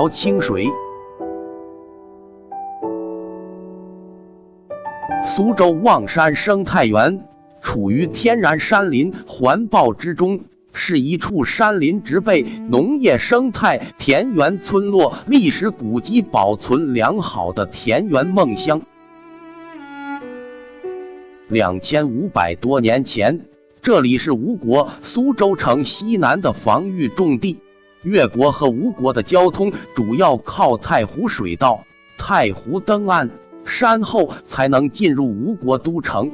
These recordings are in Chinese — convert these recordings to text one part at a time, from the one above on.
清水。苏州望山生态园处于天然山林环抱之中，是一处山林植被、农业生态、田园村落、历史古迹保存良好的田园梦乡。2500多年前，这里是吴国苏州城西南的防御重地，越国和吴国的交通主要靠太湖水道、太湖登岸、山后才能进入吴国都城。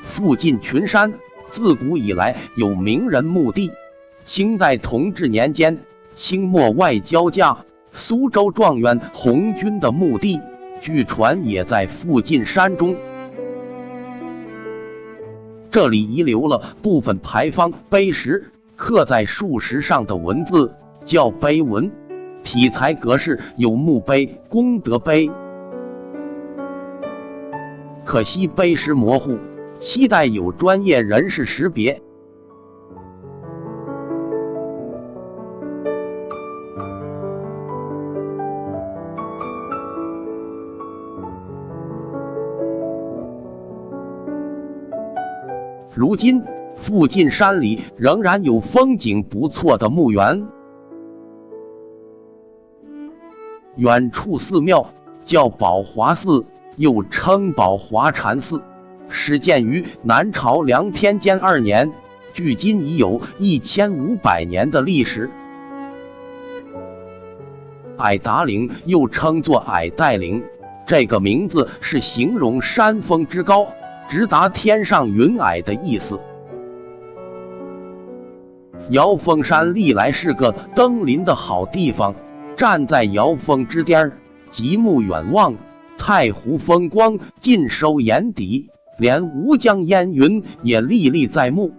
附近群山自古以来有名人墓地，清代同治年间，清末外交家苏州状元红军的墓地据传也在附近山中。这里遗留了部分牌坊碑石，刻在树石上的文字叫碑文，题材格式有墓碑、功德碑。可惜碑石模糊，期待有专业人士识别。如今附近山里仍然有风景不错的墓园，远处寺庙叫宝华寺，又称宝华禅寺，始建于南朝梁天监2年，距今已有1500年的历史。矮达岭又称作矮岱岭，这个名字是形容山峰之高，直达天上云霭的意思。瑶峰山历来是个登临的好地方，站在瑶峰之巅，极目远望，太湖风光尽收眼底，连吴江烟云也历历在目。